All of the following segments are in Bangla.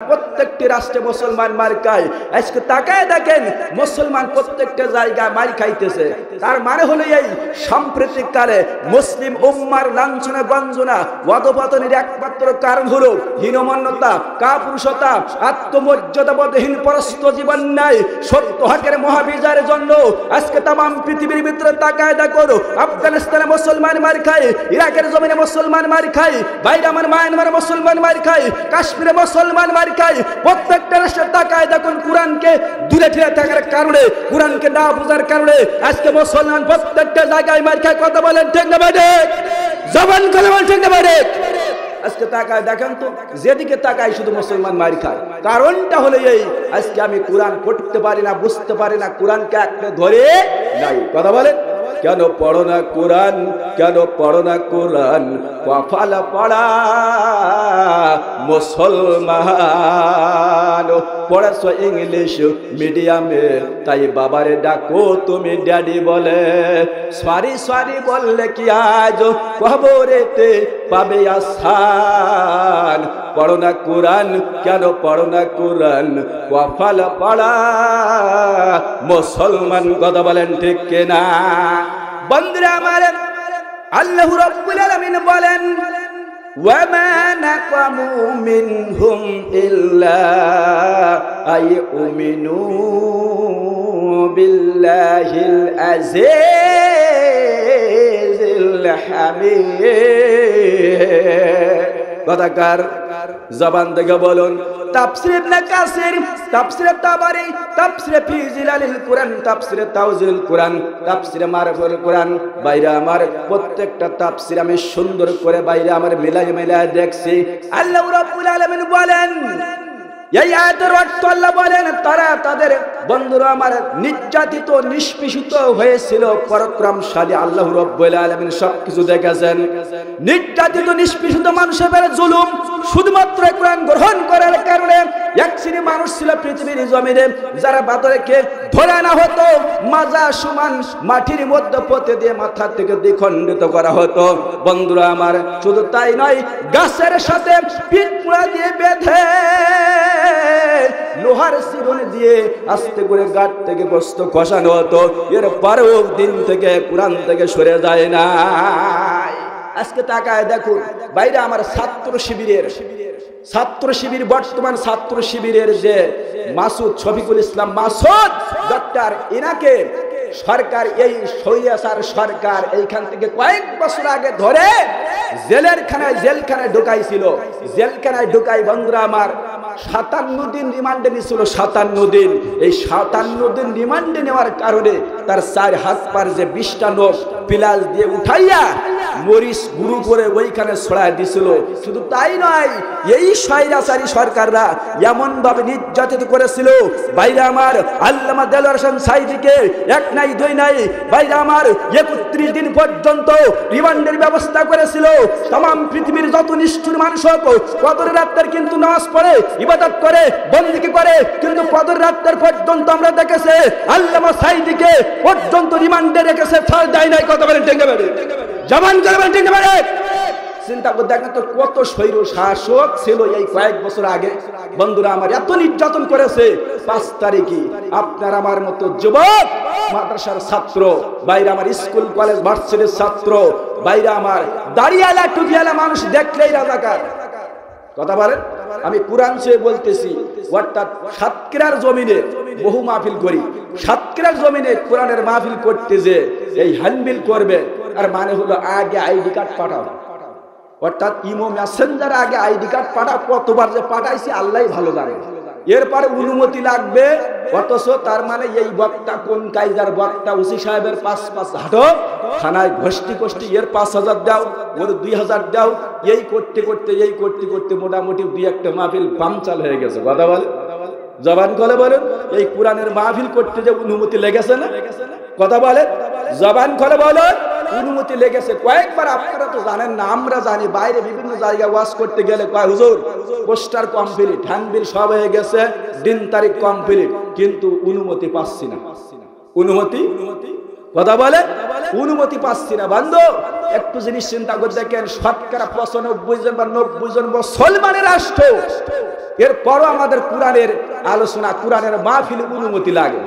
প্রত্যেকটি রাষ্ট্রে মুসলমান মার খায়। আজকে তাকায় দেখেন মুসলমান প্রত্যেকটা জায়গায় মার খাইতেছে। তার মানে হলো এই সাম্প্রতিক কালে মুসলিম উম্মার লাঞ্ছনা গঞ্জনা অধপতনের একমাত্র কারণ হলো হীনমন্যতা, কাপুরুষতা, আত্মমর্যাদাবোধহীন পরস্ত জীবন নাই সত্য হকের মহাবিজয়ের জন্য আজকে তামাম পৃথিবীর ভিতরে তাকায় দেখো, আফগানিস্তানে মুসলমান মার খায়, ইরাকের জমিনে মুসলমান মার খায়, বাইরে আমার মায়ানমারে মুসলমান মার খায়, কাশ্মীরে মুসলমান মার খায়। প্রত্যেকটা রাষ্ট্রে তাকায় দেখুন কোরআনকে দূরে ঠেলে থাকার কারণে, কোরআনকে না বোঝার কারণে আজকে মুসলমান প্রত্যেকটা জায়গায় মার খায়। কথা বলেন ঠিক না বাইরে? জবান করে বলেন ঠিক না বাইরে? আজকে তাকায় দেখেন তো, যেদিকে তাকায় শুধু মুসলমান মার খায়। কারণটা হলো এই, আজকে আমি কোরআন পড়তে পারি না, বুঝতে পারি না, কোরআনকে একটা ধরে নাই। কথা বলেন কেন পড়ো না কোরআন, কেন পড়ো না কোরআন? কপাল পড়া মুসলমান, পড়াছো ইংলিশ মিডিয়ামে, তাই বাবারে ডাকো তুমি ড্যাডি বলে। সরি সরি বললে কি আজ কবরেতে পাবে আসান? পড়ো না কোরআন, কেন পড়ো না কোরআন? কপাল পড়া মুসলমান। কথা বলেন ঠিক কিনা? বন্ধুরা আমার, আল্লাহ রাব্বুল আলামিন বলেন ওয়া মা নাকামু মিনহুম ইল্লা আইউমিনু বিল্লাহিল আজিজিল হামিদ। কথাকার জবান থেকে বলুন। তাফসীর ইবনে কাসির, তাফসীর তাবারি, তাফসীর ফি জিলালিল কুরআন, তাফসীর তাওজিল কুরআন, তাফসীর মারফুল কুরআন, বাইরে আমার প্রত্যেকটা তাফসীর আমি সুন্দর করে বাইরে আমার মিলাই দেখছি। আল্লাহ রাব্বুল আলামিন বলেন, এই আয়াতের অর্থ আল্লাহ বলেন তারা তাদের বন্ধুরা আমার নির্যাতিত নিষ্পেষিত হয়েছিল পরাক্রমশালী আল্লাহ রাব্বুল আলামিন সবকিছু দেখেছেন। নির্যাতিত নিষ্পেষিত মানুষের উপর জুলুম শুধুমাত্র কোরআন গ্রহণ করার কারণে এক শ্রেণী মানুষ ছিল পৃথিবীর জমিনে, যারা বাদরকে ধরে আনা হতো, মাজা সমান মাটির মধ্যে পুঁতে দিয়ে মাথা থেকে দ্বিখণ্ডিত করা হতো। বন্ধুরা আমার শুধু তাই নয়, গাছের সাথে পিঠ পুরা দিয়ে বেঁধে লোহার চিরুনি দিয়ে আস্তে করে গাঁট থেকে গোশত খসানো হতো। এর পরেও দিন থেকে কোরআন থেকে সরে যায় না। আজকে তাকায় দেখুন বাইরে আমার ছাত্র শিবির বর্তমান ছাত্র শিবিরের যে মাসুদ শফিকুল ইসলাম মাসুদ ডক্টর, এনাকে সরকার, এই সৈয়াসার সরকার এইখান থেকে কয়েক বছর আগে ধরে জেলখানায় ঢুকাইছিল। জেলখানায় ঢুকাই বন্ধুরা আমার 57 দিন রিমান্ডে নিয়েছিল। 57 দিন। এই 57 দিন রিমান্ডে নেওয়ার কারণে তার 4 হাত পার যে 20টা নখ পিলাস দিয়ে উঠাইয়া মরিচ গুরু করে ওইখানে ছড়ায় দিছিল। শুধু তাই নয়, এই স্বৈরাচারী সরকাররা এমন ভাবে নির্যাতিত করেছিল বাইরে আমার আল্লামা দেলোয়ার হোসেন সাঈদীকে এক নাই দুই নাই বাইরে আমার 31 দিন পর্যন্ত রিমান্ডের ব্যবস্থা করেছিল। तमाम পৃথিবীর যত নিষ্ঠুর মানুষ হোক কদর রাতের কিন্তু নামাজ পড়ে, ইবাদত করে, বন্দেগী করে, কিন্তু কদর রাতের পর্যন্ত আমরা দেখেছে আল্লামা সাঈদীকে পর্যন্ত রিমান্ডে রেখেছে, ছাড় দেয় নাই। কথা বলেন ঠিক আছে? জবান করে বলেন ঠিক আছে? চিন্তা করে দেখেন তো কত স্বৈর শাসক ছিল এই কয়েক বছর আগে। বন্ধুরা আমার এত নির্যাতন করেছে। 5 তারিখে আপনার আমার মতো যুবক, মাদ্রাসার ছাত্র, বাইরে আমার স্কুল কলেজ ভার্সিটির ছাত্র, বাইরে আমার দাড়িওয়ালা টুপিওয়ালা মানুষ দেখলেই রাজাকার। কথা বলেন? আমি কোরআন ছুঁয়ে বলতেছি, অর্থাৎ সাতক্ষীরার জমিনে বহু মাহফিল করি। সাতক্ষীরার জমিনে কোরআনের মাহফিল করতে যে এই হ্যান্ডবিল করবে, আর মানে হলো আগে আইডি কার্ড পাঠাও, অর্থাৎ ইমো মেসেঞ্জার আগে আইডি কার্ড পাঠাও। কতবার যে পাঠাইছি আল্লাহ ভালো জানে। এরপরে অনুমতি লাগবে, অথচ তার মানে এই বক্তা কোন কায়দার বক্তা, ওসি সাহেবের 5 হাঁটো, থানায় ঘষ্টি এর 5000 দাও, ওর 2000 দাও। এই করতে করতে মোটামুটি 2-1টা মাহফিল পামচাল হয়ে গেছে। কথা বলে জবান কলে বলেন, এই কোরআনের মাহফিল করতে যে অনুমতি লেগেছে না? কথা বলে জবান কলে বলেন, অনুমতি লেগেছে কয়েকবার। আপনারা তো জানেন না, আমরা জানি। বাইরে বিভিন্ন জায়গায় ওয়াজ করতে গেলে কয় হুজুর পোস্টার কমপ্লিট, হ্যান্ডবিল সব হয়ে গেছে, দিন তারিখ কমপ্লিট, কিন্তু অনুমতি পাচ্ছি না। অনুমতি কথা বলে অনুমতি পাচ্ছি না। বান্ধব একটু জিনিস চিন্তা করে দেখেন, শতকরা 95 জন বা 90 জন মুসলমানের রাষ্ট্র, এরপরও আমাদের কোরআনের আলোচনা, কোরআনের মাহফিল অনুমতি লাগে।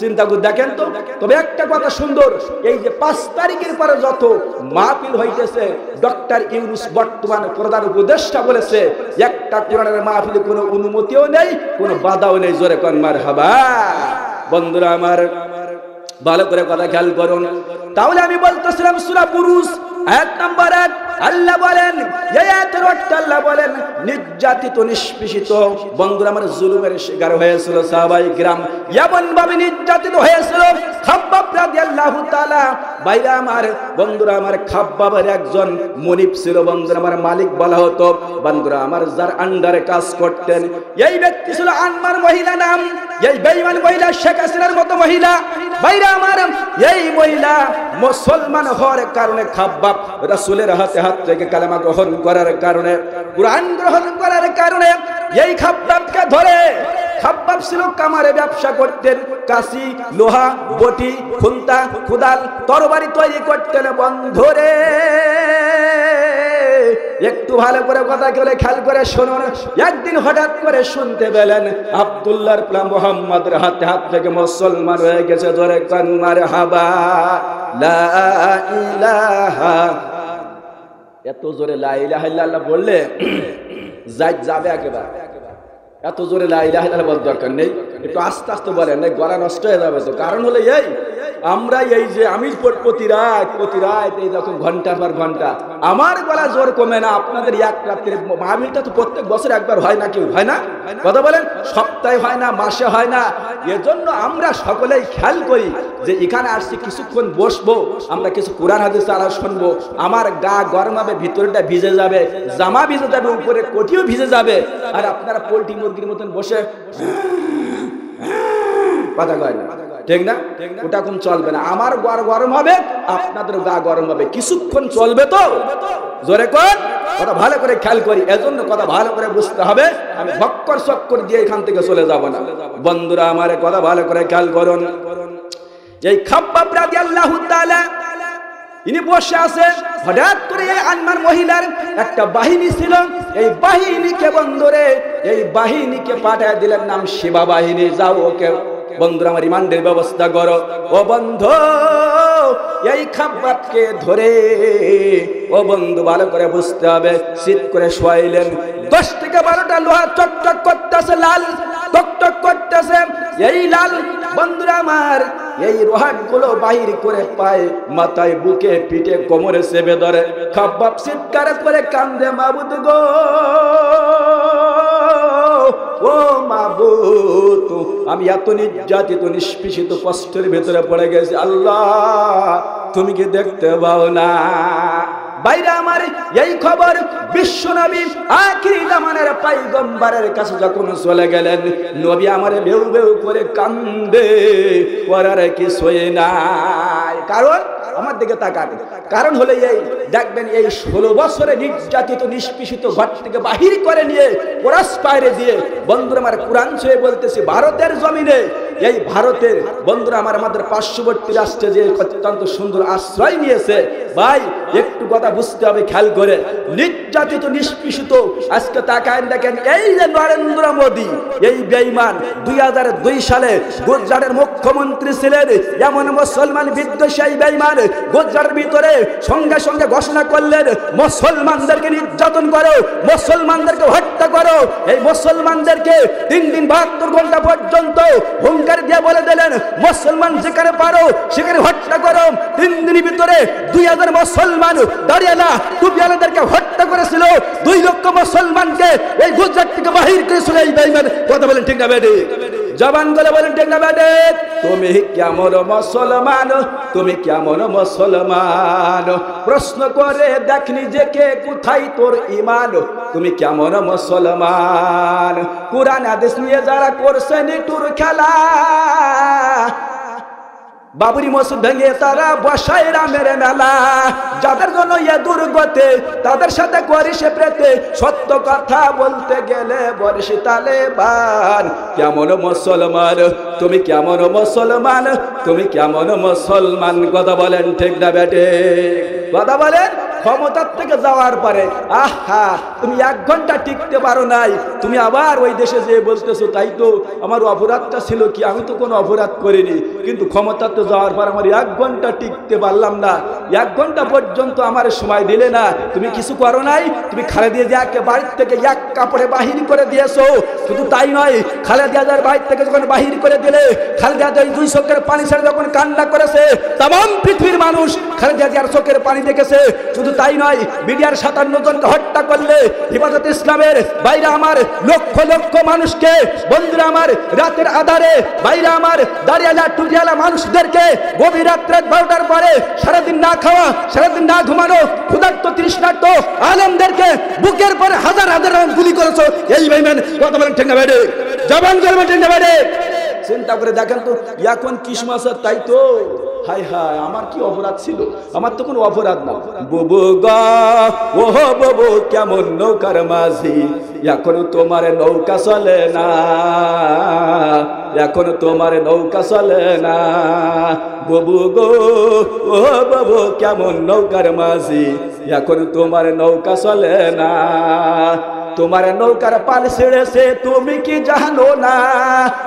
চিন্তা করে দেখেন তো। তবে একটা কথা সুন্দর, এই যে 5 তারিখের পরে যত মাহফিল হইতেছে, ডক্টর ইউনূস বর্তমান প্রধান উপদেষ্টা বলেছে একটা কোরআনের মাহফিলে কোনো অনুমতিও নেই, কোনো বাধাও নেই। জোরে কোন মারহাবা। বন্ধুরা আমার, ভালো করে কথা খেয়াল করুন। তাহলে আমি বলতেছিলাম সূরা বুরুজ আয়াত নাম্বার 1 আল্লাহ বলেন, এই আয়াতের অর্থ আল্লাহ বলেন নির্যাতিত নিষ্পেষিত। বন্ধুরা আমার, জুলুমের শিকার হয়েছিল সাহাবায়ে কিরাম, এমন ভাবে নির্যাতিত হয়েছিল খাব্বাব রাদিয়াল্লাহু তাআলা। বাইরে আমার বন্ধুরা আমার, খাব্বাবের একজন মনিব ছিল বন্ধুরা আমার, মালিক বলা হতো বন্ধুরা আমার, যার আন্ডারে কাজ করতেন। এই ব্যক্তি ছিল আনমার মহিলা নাম। এই বেঈমান মহিলা শেখ হাসিনার মতো মহিলা। বাইরে আমার, এই মহিলা মুসলমান হওয়ার কারণে, খাব্বাব রাসূলের হাতে হাত থেকে কালেমা গ্রহণ করার কারণে, কুরআন গ্রহণ করার কারণে এই খাব্বাবকে ধরে, খাব্বাব ছিল কামারে ব্যবসা করতেন, কাশি, লোহা, বটি, খুন্তা, কুদাল, তরবারি তৈরি করতেন। বন্ধুরে একটু ভালো করে কথা বলে খেয়াল করে শুনুন। একদিন হঠাৎ করে শুনতে পেলেন আব্দুল্লাহর প্লা মুহাম্মদের হাতে হাত থেকে মুসলমান হয়ে গেছে। জোরে কান মারহাবা। লা ইলাহা, এত জোরে লা ইলাহা ইল্লাল্লাহ বললে যাবে একেবারে। এত জোরে লা ইলাহা ইল্লাল্লাহ বলার দরকার নেই, একটু আস্তে আস্তে বলেন, গলা নষ্ট হয়ে যাবে তো। কারণ হলো এই, আমরা এই যে আমি প্রতি রাত এই যখন ঘন্টার পর ঘন্টা আমার গলা জোর কমে না। আপনাদের এক রাত্রির মাহফিলটা তো প্রত্যেক বছর একবার হয় না, কেউ হয় না? কথা বলেন, সপ্তাহে হয় না, মাসে হয় না। এজন্য আমরা সকলেই খেয়াল করি যে এখানে আসছি, কিছুক্ষণ বসবো, আমরা কিছু কোরআন হাদিস আলোচনা শুনবো। আমার গা গরম হবে, ভিতরটা ভিজে যাবে, জামা ভিজে যাবে, উপরে কোটিও ভিজে যাবে। আর আপনারা পোল্ট্রি মুরগির মতন বসে কথা কয় না, ঠিক না? ওটা কোন চলবে না। আমার গা গরম হবে, আপনাদের গা গরম হবে, কিছুক্ষণ চলবে তো। জোরে কোন কথা ভালো করে খেয়াল করি। এজন্য কথা ভালো করে বুঝতে হবে। আমি ভক্কর চক্কর দিয়ে এখান থেকে চলে যাব না। বন্ধুরা আমার, কথা ভালো করে খেয়াল করুন। এই খাব্বাব রাদিয়াল্লাহু তাআলা ইনি বসে আছে, হঠাৎ করে এই আনমার মহিলার একটা বাহিনী ছিল। এই বাহিনীকে বন্ধুরে, এই বাহিনীকে পাঠিয়ে দিলেন নাম শিবা বাহিনী। যাও ওকে বন্ধুরা আমার রিমান্ডের ব্যবস্থা করো। ও বন্ধু, এই খাব্বাবকে ধরে, ও বন্ধু ভালো করে বুঝতে হবে, শীত করে শোয়াইলেন। 10 থেকে 12টা লোহা চকচক করতেছে, লাল টকটক করতেছে। এই লাল বন্ধুরা আমার, এই রোহাটগুলো বাহির করে পায়, মাথায়, বুকে, পিঠে, কোমরে চেপে ধরে। খাব্বাব চিৎকার করে কান্দে, মাবুদ গো, ও মাবুদ, আমি এত নির্যাতিত নিষ্পেষিত কষ্টের ভেতরে পড়ে গেছি, আল্লাহ তুমি কি দেখতে পাও না? বাইরে আমার এই খবর বিশ্বনবী আখিরি জামানের পয়গম্বরের কাছে যখন চলে গেলেন, নবী আমারে বেউ বেউ করে কান্দে, করার কিছুই নাই। কারণ আমার দিকে তাকান, কারণ হলো এই দেখবেন, এই 16 বছরে নির্যাতিত নিষ্পেষিত ঘর থেকে বাহির করে নিয়ে কোরাস পায়রে দিয়ে, বন্ধুরা আমার কোরআন ছুঁয়ে বলতেছি, ভারতের জমিনে, এই ভারতের বন্ধুরা আমার, আমাদের পার্শ্ববর্তী রাষ্ট্রে যে অত্যন্ত সুন্দর আশ্রয় নিয়েছে। ভাই একটু কথা বুঝতে হবে, খেয়াল করে। নির্যাতিত নিষ্পেষিত আজকে তাকায় দেখেন, এই যে নরেন্দ্র মোদী, এই বেঈমান 2002 সালে গুজরাটের মুখ্যমন্ত্রী ছিলেন। এমন মুসলমান বিদ্বেষী বেঈমান গুজরাটের ভিতরে সঙ্গে সঙ্গে ঘোষণা করলেন, মুসলমানদেরকে নির্যাতন করো, মুসলমানদেরকে হত্যা করো। এই মুসলমানদেরকে 3 দিন 72 ঘন্টা পর্যন্ত হুঙ্কার দিয়ে বলে দিলেন, মুসলমান যেখানে পারো সেখানে হত্যা করো। 3 দিনের ভিতরে 2000 মুসলমান দাঁড়িয়ালা টুপিয়ালাদেরকে হত্যা করেছিল। 2 লক্ষ মুসলমানকে এই গুজরাট থেকে বাহির করেছিল এই বেঈমান। কথা বলেন ঠিক না বেটি? জবান গলে বলেন ঠিক না বেটি? তুমি কেমন মুসলমান, তুমি কেমন মুসলমান? প্রশ্ন করে দেখ নিজেকে, কোথায় তোর ঈমান? তুমি কেমন মুসলমান? কুরআন হাদিস নিয়ে যারা করছে নিটুর খেলা, বাবরি মসজিদ ভেঙে তারা বসায় রামের মেলা। যাদের জন্য এ দুর্গতে, তাদের সাথে করিস প্রেতে, সত্য কথা বলতে গেলে বলিস তালেবান। কেমন মুসলমান, তুমি কেমন মুসলমান, তুমি কেমন মুসলমান? কথা বলেন ঠিক না বেটে? কথা বলেন ক্ষমতার থেকে যাওয়ার পরে আহা তুমি 1 ঘন্টা টিকতে পারো নাই, তুমি আবার ওই দেশে যেয়ে বলতেছো তাই তো আমার অপরাধটা ছিল কি, আমি তো কোনো অপরাধ করিনি, কিন্তু ক্ষমতাতে যাওয়ার পর আমার 1 ঘন্টা টিকতে পারলাম না, 1 ঘন্টা পর্যন্ত আমার সময় দিলে না, তুমি কিছু করো নাই, তুমি খালেদা জিয়াকে বাড়ির থেকে 1 কাপড়ে বাহির করে দিয়েছো। শুধু তাই নয়, খালেদা জিয়ার বাড়ির থেকে যখন বাহির করে দিলে, খালেদা জিয়া 2 চোখের পানি ছেড়ে যখন কান্না করেছে, तमाम পৃথিবীর মানুষ খালেদা জিয়ার চোখের পানি দেখেছে। শুধু তাই নয়, বিডিআর 57 জনকে হত্যা করলে হেফাজতে ইসলামের বাইরে আমার লক্ষ লক্ষ মানুষকে, বন্ধুরা আমার রাতের আধারে বাইরে আমার দাঁড়িয়ালা টুটিয়ালা মানুষদেরকে গভীর রাত্রে 12টার পরে সারাদিন না খাওয়া, সারাদিন না ঘুমানো, ক্ষুধার্ত তৃষ্ণার্ত আলেমদেরকে বুকের পরে হাজার হাজার রাউন্ড গুলি করেছো। এই বেঈমান কথা বলেন ঠিক না বেড়ে, জবান করবেন ঠিক না বেড়ে? চিন্তা করে দেখেন তো এখন কিসমাস, তাই তো হায় হায় আমার কি অপরাধ ছিল, আমার তো কোনো অপরাধ না। বুবু গা ও বুবু কেমন নৌকার মাঝি, এখন তোমার নৌকা চলে না, এখন তোমার নৌকা চলে না, বুবু গো ও বুবু কেমন নৌকার মাঝি, এখন তোমার নৌকা চলে না, তোমার নৌকার পাল ছেড়েছে তুমি কি জানো না,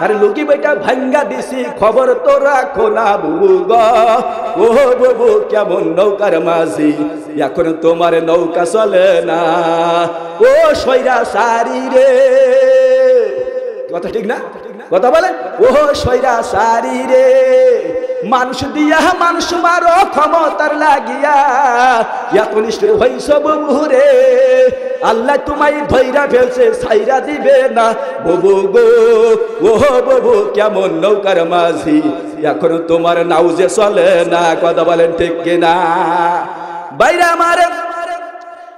আর লুকি বেটা ভাঙ্গা দিছি খবর তো রাখো না, বুবু গো ও বুবু কেমন নৌকার মাঝি, এখন তোমার নৌকা চলে না, ও সৈরা সারি রে, কথা ঠিক না? কথা বলেন, ও সৈরা সারি রে, মানুষ দিয়া মানুষ মারো ক্ষমতার লাগিয়া, এত নিষ্ঠুর হইছ বুবু রে, আল্লাহ তোমায় ধৈরা ফেলছে ছাইরা দিবে না, বুবু গো ও বুবু কেমন নৌকার মাঝি, এখন তোমার নাও যে চলে না, কথা বলেন ঠিক কিনা? বাইরে আমার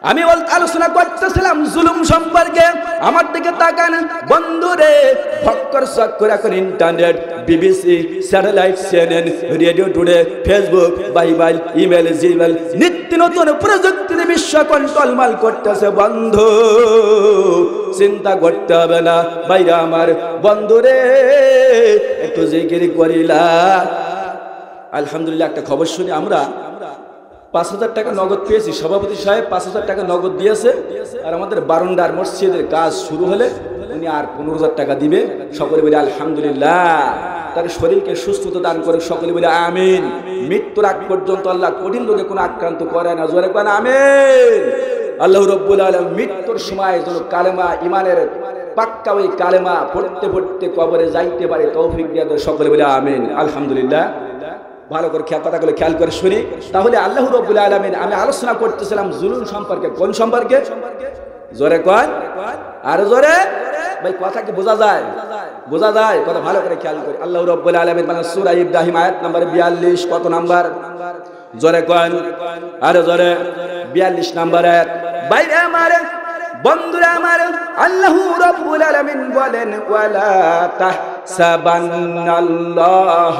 আমি আলোচনা করতেছিলাম জুলুম সম্পর্কে, আমার দিকে তাকান বন্ধুরে, ফক্কর চক্কর এখন internet, BBC, satellite, CNN, radio today, Facebook, Bible, email, Gmail, নিত্য নতুন প্রযুক্তির বিশ্ব কন্ট্রোলমাল করতেছে বন্ধু, চিন্তা করতে হবে না বাইরে আমার বন্ধুরে, একটু জিকির করিলা। আলহামদুলিল্লাহ একটা খবর শুনি, আমরা 5,000 টাকা নগদ পেয়েছি, সভাপতি সাহেব 5,000 টাকা নগদ দিয়েছে, আর আমাদের বারান্দার মসজিদের কাজ শুরু হলে উনি আর 15,000 টাকা দিবে। সকলে বলে আলহামদুলিল্লাহ, তার শরীরকে সুস্থতা দান করে, সকলে বলে আমিন। মৃত্যুর আগ পর্যন্ত আল্লাহ কঠিন রোগে কোনো আক্রান্ত করে না, জোরে কোন আমিন। আল্লাহ রাব্বুল আলামিন মৃত্যুর সময় যেন কালেমা ইমানের পাক্কা ওই কালেমা পড়তে পড়তে কবরে যাইতে পারে তৌফিক দিয়ে দেয়, সকলে বলে আমিন। আলহামদুলিল্লাহ। ভালো করে কথাগুলো খেয়াল করে শুনি, তাহলে আল্লাহ রাব্বুল আলামিন, আমি আলোচনা করতেছিলাম জুলুম সম্পর্কে। কোন সম্পর্কে? জোরে কন, আর জোরে ভাই, কথা কি বোঝা যায়? বোঝা যায়? কথা ভালো করে খেয়াল করি। আল্লাহ রাব্বুল আলামিন বলেন সূরা ইব্রাহিম আয়াত নাম্বার 42, কত নাম্বার? জোরে কন, আর জোরে 42 নাম্বার আয়াত। বাইরে আমার বন্ধুরা আমার, আল্লাহ রাব্বুল আলামিন বলেন ওয়ালা তাহসাবান্নাল্লাহ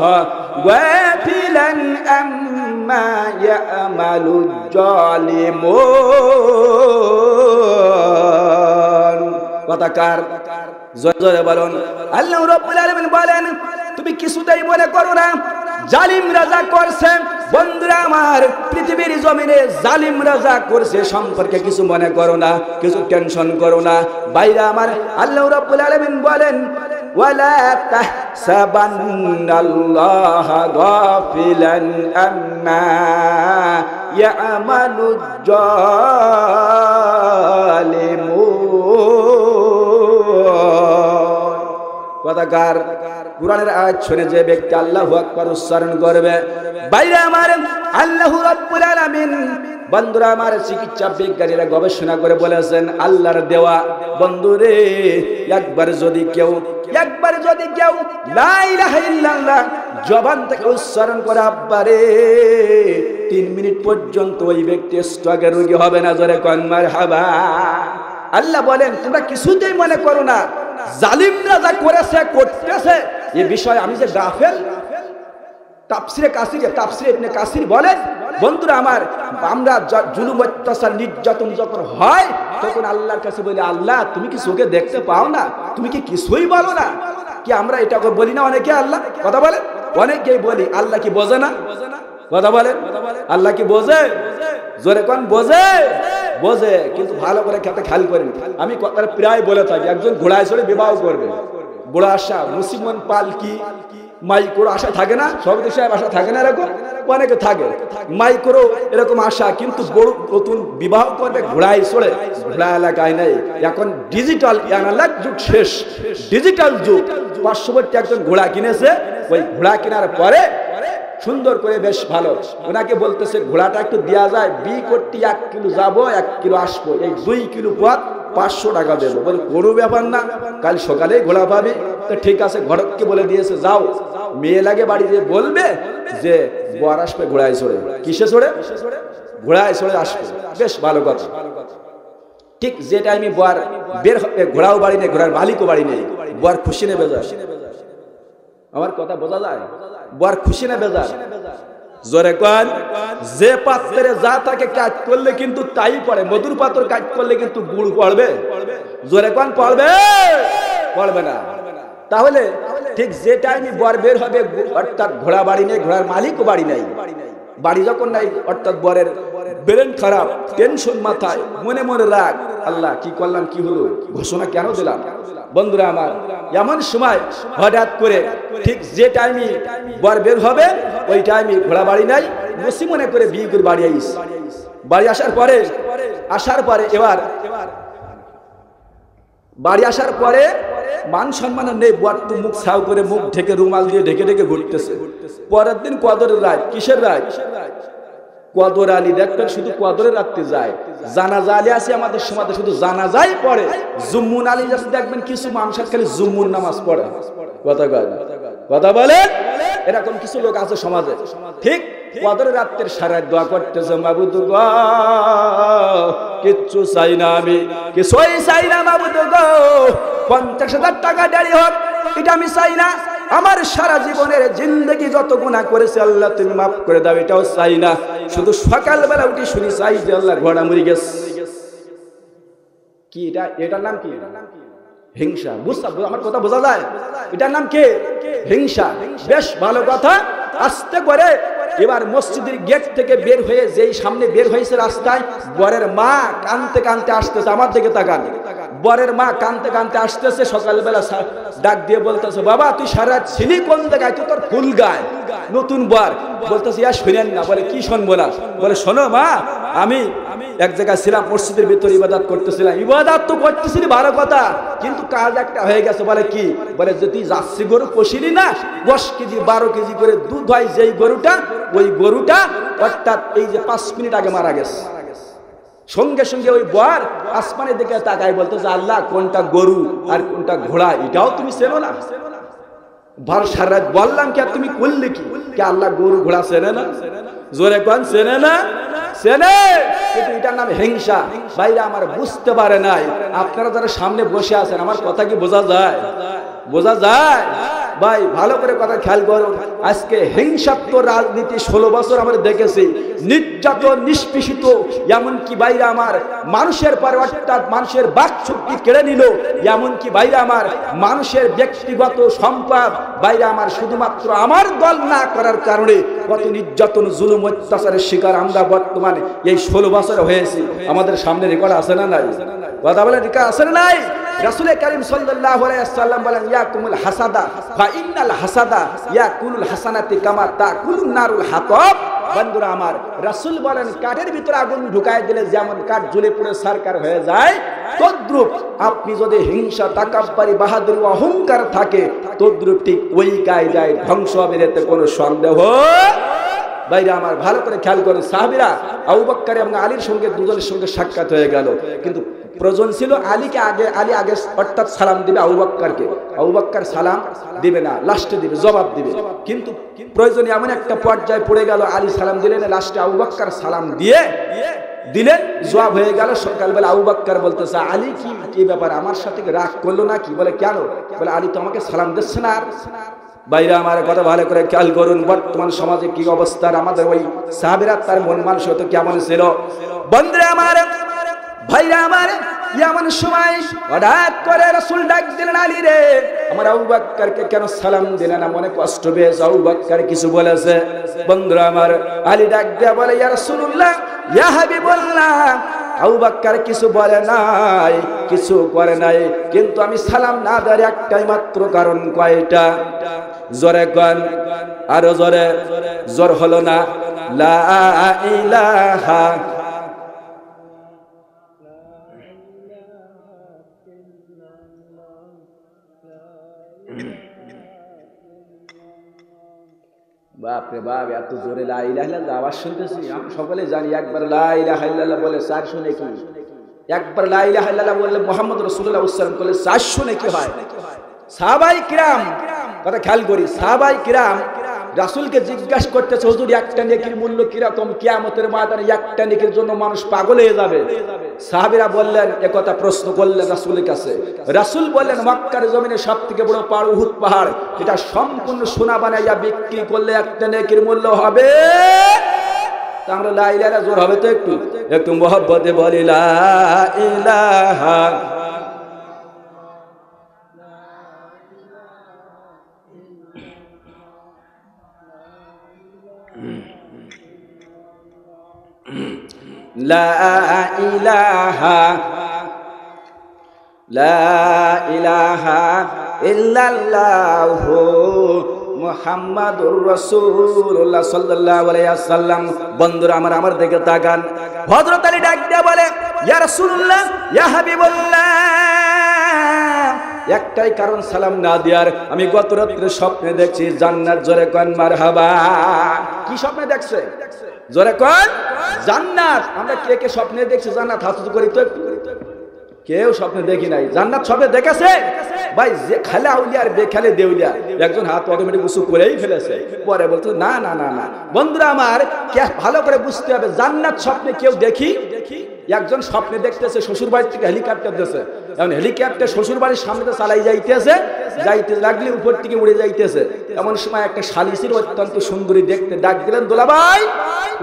গাফিলান আম্মা ইয়ামালুজ জালিমুন। কথাকার জোরে বলুন। আল্লাহ রাব্বুল আলামিন বলেন তুমি কিছুতেই মনে করো না জালিম রাজা করছে। বন্ধুরা আমার, পৃথিবীর জমিনে জালিম রাজা করছে সম্পর্কে কিছু মনে করো না, কিছু টেনশন করো না। বাইরে আমার আল্লাহ রাব্বুল আলামিন বলেন ওয়ালা তাহসাবান্নাল্লাহা গাফিলান আম্মা ইয়ামালুজ জালিমুন। কথাকার কুরআনের আয়াত শুনে যে ব্যক্তি আল্লাহু আকবার উচ্চারণ করবে, বাইরে আমার আল্লাহ রাব্বুল আলামিন, বন্ধুরা আমার, চিকিৎসা বিজ্ঞানীরা গবেষণা করে বলেছেন আল্লাহর দেওয়া বন্ধুরে, একবার যদি কেউ লা ইলাহা ইল্লাল্লাহ জবান থেকে উচ্চারণ করে আব্বারে, 3 মিনিট পর্যন্ত ওই ব্যক্তি স্ট্রোকের রোগী হবে না। জোরে কোন মারহাবা। আল্লাহ বলেন তোমরা কিছুতেই মনে করো না জালিমরা যা করেছে করতেছে এই বিষয়ে আমি যে গাফেল। তাফসিরে ইবনে কাসির বলেন বন্ধুরা আমার, আমরা জুলুম অত্যাচার নির্যাতন যখন হয় তখন আল্লাহর কাছে বলি আল্লাহ তুমি কি চোখে দেখতে পাও না, তুমি কি কিছুই বলো না? কি আমরা এটা বলি না অনেকে? আল্লাহ কথা বলেন, অনেকেই বলি। আল্লাহ কি বোঝে না? কথা বলেন, আল্লাহ কি বোঝে? জোরে কোন বোঝে? বোঝে, কিন্তু ভালো করে খেতে খেয়াল করেন। আমি কথাটা প্রায় বলে থাকি, একজন ঘোড়ায় চড়ে বিবাহ করবে, বড় আশা, মুসিমন পালকি মাইক্রো আশা থাকে না, সভাপতি সাহেব আশা থাকে না, এরকম অনেকে থাকে মাইক্রো এরকম আশা, কিন্তু বড় নতুন বিবাহ করবে ঘোড়ায় চড়ে। ঘোড়া এলাকায় নেই, এখন ডিজিটাল অ্যানালগ যুগ শেষ, ডিজিটাল যুগ। পার্শ্ববর্তী একজন ঘোড়া কিনেছে, ওই ঘোড়া কেনার পরে সুন্দর করে বেশ ভালো ওনাকে বলতেছে ঘোড়াটা একটু দেওয়া যায়, বি করতে 1 কিলো যাবো 1 কিলো আসবো, এই 2 কিলো পথ 500 টাকা দেবো। বলে কোনো ব্যাপার না, কাল সকালেই ঘোড়া পাবে। তো ঠিক আছে, ঘটককে বলে দিয়েছে যাও, মেয়ে লাগে বাড়ি দিয়ে বলবে যে বর আসবে ঘোড়ায় চড়ে। কিসে চড়ে? ঘোড়ায় চড়ে আসবে। বেশ ভালো কথা। ঠিক যে টাইমে বর বের হবে, ঘোড়াও বাড়ি নেই, ঘোড়ার মালিকও বাড়ি নেই, বর খুশি নেবে যায়। আমার কথা বোঝা যায়? বর খুশি নেবে যায়। জোরে কোন? যে পাত্রে যা তাকে কাজ করলে কিন্তু তাই পড়ে, মধুর পাত্র কাজ করলে কিন্তু গুড় পড়বে। জোরে কোন? পড়বে? পড়বে না। তাহলে ঠিক যে টাইমে বর বের হবে, অর্থাৎ ঘোড়া বাড়ি নেই, ঘোড়ার মালিকও বাড়ি নাই, বাড়ি যখন নাই, অর্থাৎ বরের ব্রেন খারাপ, টেনশন মাথায়, মনে মনে রাগ, আল্লাহ কি করলাম, কি হলো, ঘোষণা কেন দিলাম। বন্ধুরা আমার, এমন সময় হঠাৎ করে ঠিক যে টাইমে বর বের হবে, ওই টাইমে ঘোড়া বাড়ি নাই, বসি মনে করে বিয়ে করে বাড়ি আইস। বাড়ি আসার পরে এবার বাড়ি আসার পরে মান সম্মান নেই, বর তো মুখ ছাউ করে, মুখ ঢেকে রুমাল দিয়ে ঢেকে ঢেকে ঘুরতেছে। পরের দিন কদরের রাত। কিসের রাত? কদর আলী। দেখবেন শুধু কদরের রাত্রে যায়, জানাজা আলী আছে আমাদের সমাজে, শুধু জানাজাই পড়ে। জুম্মুন আলী আছে, দেখবেন কিছু মানুষের খালি জুম্মুন নামাজ পড়ে। কথা বলেন, এরকম কিছু লোক আছে সমাজে। ঠিক কদরের রাত্রের সারা দোয়া করতেছে, মাবুদ গো কিচ্ছু চাই না, আমি কিছুই চাই না মাবুদ গো, 50,000 টাকা দেরি হোক, এটা আমি চাই না। আমার সারা জীবনের জিন্দগি যত গুনাহ করেছে আল্লাহ তুমি মাফ করে দাও, এটাও চাই না। শুধু সকালবেলা উঠে শুনি চাই যে আল্লাহ ঘোড়া মরে গেছে। কি এটা? এটার নাম কি? হিংসা। বুঝছো? আমার কথা বোঝা যায়? এটার নাম কি? হিংসা। বেশ ভালো কথা। আস্তে করে এবার মসজিদের গেট থেকে বের হয়ে, যেই সামনে বের হয়েছে রাস্তায়, বরের মা কানতে কানতে আসতেছে, আমার দিকে তাকান। বরের মা কানতে কানতে আসতেছে, সকালবেলা ডাক দিয়ে বলতেছে, বাবা তুই সারা ছিলি কোন জায়গায়, তুই তোর ফুল গায়। নতুন বর বলতেছে, ইয়া শুনেন না। বলে কি শুনবো না? বলে শোনো মা, আমি এক জায়গায় ছিলাম, মসজিদের ভিতরে ইবাদত করতেছিলাম। ইবাদত তো করতেছিলি ভালো কথা, কিন্তু কাজ একটা হয়ে গেছে। বলে কি? বলে যে তুই জার্সি গরু পশিলি না, 10 কেজি 12 কেজি করে দুধ হয় যেই গরুটা, ওই গরুটা অর্থাৎ এই যে 5 মিনিট আগে মারা গেছে। সঙ্গে সঙ্গে ওই বর আসমানের দিকে তাকায়, বলতেছে আল্লাহ কোনটা গরু আর কোনটা ঘোড়া এটাও তুমি চেনো না? ভার সারা রাত বললাম কি, আর তুমি করলে কি? আল্লাহ গরু ঘোড়া চেনে না? জোরে কোন? চেনে না? চেনে, কিন্তু এটার নাম হিংসা। ভাইরা আমার বুঝতে পারে নাই। আপনারা যারা সামনে বসে আছেন, আমার কথা কি বোঝা যায়? বোঝা যায়? ভাই ভালো করে কথা খেয়াল করুন। আজকে হিংসাত্মক রাজনীতি 16 বছর আমরা দেখেছি, নির্যাতন, নিষ্পেষিত, এমনকি বাইরে আমার মানুষের পরে অর্থাৎ মানুষের বাক শক্তি কেড়ে নিল, এমনকি বাইরে আমার মানুষের ব্যক্তিগত সম্পদ বাইরে আমার শুধুমাত্র আমার দল না করার কারণে কত নির্যাতন, জুলুম, অত্যাচারের শিকার আমরা বর্তমানে এই 16 বছর হয়েছি। আমাদের সামনে রেকর্ড আছে না নাই? কথা বলে রেকর্ড আছে না নাই? রাসূল কারীম সাল্লাল্লাহু আলাইহি ওয়াসাল্লাম বলেন, ইয়াকুমুল হাসাদা ফা ইন্নাল হাসাদা ইয়াকুলুল হাসানাতি কামা তাকুলুন নারুল হাতাব। বন্ধুরা আমার, রাসূল বলেন কাঠের ভিতরে আগুন ঢুকায় দিলে যেমন কাঠ জ্বলে পুড়ে ছারখার হয়ে যায়, তদ্রূপ আপনি যদি হিংসা, তাকাব্বুরি, বাহাদুরি, অহংকার থাকে, তদ্রূপ ঠিক ওই কায়দায় ধ্বংস হবে, এতে কোনো সন্দেহ। ভাইরা আমার ভালো করে খেয়াল করেন, সাহাবীরা আবু বকর এবং আলীর সঙ্গে দুজনের সঙ্গে সাক্ষাৎ হয়ে গেল, কিন্তু প্রয়োজন ছিল আলীকে আগে, আলী আগে অর্থাৎ সালাম দিবে আবু বকরকে। আবু বকর সালাম দিবে না, লাস্টে দিবে, জবাব দিবে। কিন্তু প্রয়োজনে এমন একটা পর্যায়ে পড়ে গেল, আলী সালাম দিলেন, লাস্টে আবু বকর সালাম দিলেন, জবাব হয়ে গেল। সকালবেলা আবু বকর বলতেছে, আলী কি ব্যাপার, আমার সাথে রাগ করলো নাকি? বলে কেন? বলে আলী তো আমাকে সালাম দিচ্ছে না। ভাইরা আমার কথা ভালো করে খেয়াল করুন, বর্তমান সমাজে কি অবস্থা। আমাদের ওই সাহাবীরা তার মন মানসিকতা কেমন ছিল? বন্ধুরা আমার, ভাইরা আমার, এমন সময় হঠাৎ করে রাসূল ডাক দিলেন, আলী রে, আমার আবু বকরকে কেন সালাম দিলে না? মনে কষ্ট পেয়েছে, আবু বকর কিছু বলেছে? বন্ধুরা আমার, আলী ডাক দিয়ে বলে, ইয়া রাসূলুল্লাহ, ইয়া হাবিবাল্লাহ, আবু বকর কিছু বলে নাই, কিছু করে নাই, কিন্তু আমি সালাম না দেওয়ার একটাই মাত্র কারণ। কয়টা? জোরে কোন, আরো জোরে। জোর হলো না। লা ইলাহা বাপরে বাপ, এত জোরে লা ইলাহা ইল্লাল্লাহ আওয়াজ শুনতেছি। আমরা সকলে জানি একবার লা ইলাহা ইল্লাল্লাহ বলে 400 নেকি, একবার লা ইলাহা ইল্লাল্লাহ বললে মুহাম্মদ রাসূলুল্লাহ সাল্লাল্লাহু আলাইহি ওয়াসাল্লাম বলে 400 নেকি হয়। সাহাবায়ে কিরাম, কথা খেয়াল করি, সাহাবায়ে কিরাম রাসূলকে জিজ্ঞাসা করতেছে, হুজুর একটা নেকির মূল্য কিরকম? কিয়ামতের ময়দানে একটা নেকির জন্য মানুষ পাগল হয়ে যাবে। সাহাবীরা বললেন, একথা প্রশ্ন করলেন রাসূলের কাছে। রাসূল বললেন, মক্কার জমিনে সবথেকে বড় পাহাড় উহুদ পাহাড়, এটা সম্পূর্ণ সোনা বানাইয়া বিক্রি করলে একটা নেকির মূল্য হবে। তা আমরা লা ইলাহা জোর হবে তো, একটু একটু মহব্বতে বলি লা ইলাহা। লা ইলাহা লা ইলাহা ইল্লাল্লাহু মুহাম্মাদুর রাসূলুল্লাহ সাল্লাল্লাহু আলাইহি ওয়াসাল্লাম। বন্ধুরা আমার দিকে তাকান। হযরত আলী ডাক দিয়ে বলে, ইয়া রাসূলুল্লাহ, ইয়া হাবিবাল্লাহ, একটাই কারণ সালাম না দেওয়ার। আমি গত রাত্রে স্বপ্নে দেখছি জান্নাত। জোরে কোন মারহাবা। কি স্বপ্নে দেখছে? জোরে কোন জান্নাত। আমরা কে কে স্বপ্নে দেখছি জান্নাত? হাত উঁচু করি তো। কেউ স্বপ্নে দেখি নাই। জান্নাত স্বপ্নে দেখেছে ভাই? যে খালে আউলিয়া আর বেখালে দেউলিয়া। একজন হাত অটোমেটিক উঁচু করেই ফেলেছে, পরে বলতো না না না না। বন্ধুরা আমার, ভালো করে বুঝতে হবে, জান্নাত স্বপ্নে কেউ দেখি। একজন স্বপ্নে দেখতেছে শ্বশুর বাড়ি থেকে হেলিকপ্টার দিতেছে, এখন হেলিকপ্টার শ্বশুর বাড়ির সামনে চালাই যাইতেছে, যাইতে লাগলে উপর থেকে উড়ে যাইতেছে। এমন সময় একটা শালিসির অত্যন্ত সুন্দরী দেখতে ডাক দিলেন, দোলাভাই।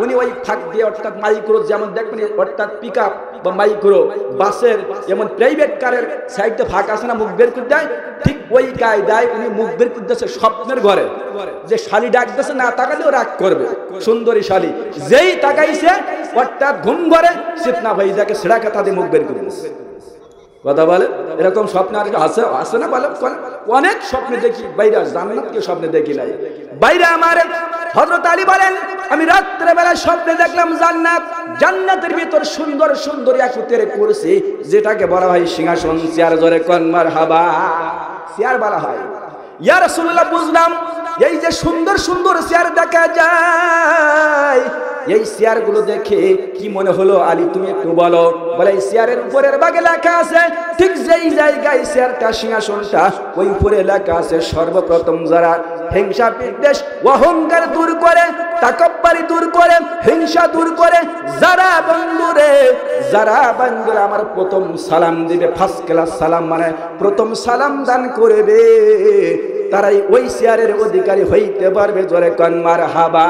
উনি ওই ফাঁক দিয়ে, অর্থাৎ মাইক্রো যেমন দেখবেন, অর্থাৎ পিক আপ বা মাইক্রো বাসের যেমন প্রাইভেট কারের সাইডে ফাঁক আছে না, মুখ বের করে দেয়, ঠিক ওই কায়দায় উনি মুখ বের করতেছে স্বপ্নের ঘরে। যে শালি ডাক দিতেছে, না তাকালেও রাগ করবে, সুন্দরী শালি। যেই তাকাইছে, অর্থাৎ ঘুম ঘরে সিতনা ভাই যাকে সেরা কথা দিয়ে মুখ বের করে দিচ্ছে। কথা বলে, এরকম স্বপ্ন আর আছে আছে না? বলে অনেক স্বপ্নে দেখি বাইরে, জান্নাত কেউ স্বপ্নে দেখি নাই। বাইরে আমার হযরত আলী বলেন, আমি রাত্রে বেলা স্বপ্নে দেখলাম জান্নাত। জান্নাতের ভিতর সুন্দর সুন্দর একত্রে কুরসি, যেটাকে বলা হয় সিংহাসন, চেয়ার। জোরে কোন মারহাবা। চেয়ার বলা হয়। ইয়া রাসূলুল্লাহ, বুঝলাম এই যে সুন্দর সুন্দর চেয়ার দেখা যায়, এই চেয়ার গুলো দেখে কি মনে হলো আলী? তুমি একটু বলো। বলে, এই চেয়ারের উপরের ভাগে লেখা আছে, ঠিক যেই জায়গায় চেয়ারটা, সিংহাসনটা, ওই উপরে লেখা আছে, সর্বপ্রথম যারা হিংসা বিদ্বেষ অহংকার দূর করে, তাকাব্বুরি দূর করে, হিংসা দূর করে, যারা বন্ধুরে আমার প্রথম সালাম দিবে, ফার্স্ট ক্লাস সালাম, মানে প্রথম সালাম দান করবে, তারাই ওই চেয়ারের অধিকারী হইতে পারবে। জোরে কোন মারহাবা।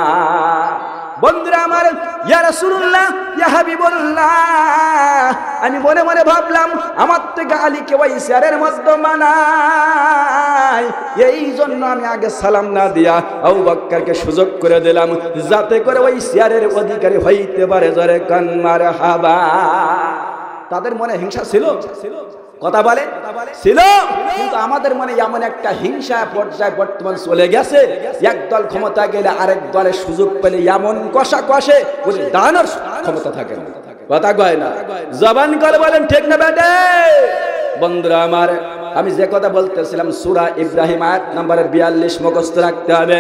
বন্ধুরা আমার, ইয়া রাসূলুল্লাহ, ইয়া হাবিবাল্লাহ, আমি মনে মনে ভাবলাম আমার থেকে আলীকে ওই চেয়ারের মধ্যে মানায়, এই জন্য আমি আগে সালাম না দিয়া আবু বকরকে সুযোগ করে দিলাম, যাতে করে ওই চেয়ারের অধিকারী হইতে পারে। জোরে কোন মারহাবা। তাদের মনে হিংসা ছিল, কথা বলে ছিল, কিন্তু আমাদের মনে এমন একটা হিংসা পর্যায়ে বর্তমান চলে গেছে, এক দল ক্ষমতা গেলে আরেক দলের সুযোগ পেলে এমন কষা কষে দাঁড়ানোর ক্ষমতা থাকে না। কথা কয় না, জবান করে বলেন ঠিক না বেটে? বন্ধুরা আমার, আমি যে কথা বলতেছিলাম, সূরা ইব্রাহিম আয়াত নাম্বার 42 মুখস্থ রাখতে হবে।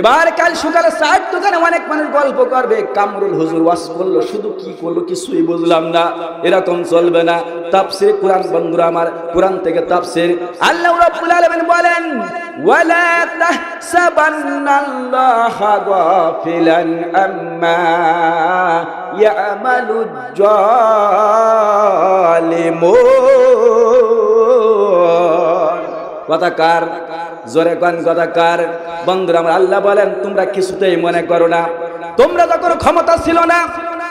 এবার কাল সকালে চায়ের দোকানে অনেক মানুষ গল্প করবে, কামরুল হুজুর ওয়াজ করলো, শুধু কি করলো কিছুই বুঝলাম না, এরকম চলবে না। তাফসীর কোরআন, বন্ধুরা আমার, কোরআন থেকে তাফসীর। আল্লাহ রাব্বুল আলামিন বলেন, ওয়ালা তাহসাবান্নাল্লাহা গাফিলান আম্মা ইয়ামালুজ জালিমুন। কথাকার, জোরে কোন কথাকার। বন্ধুরা আমার, আল্লাহ বলেন, তোমরা কিছুতেই মনে করো না, তোমরা যখন ক্ষমতা ছিল না,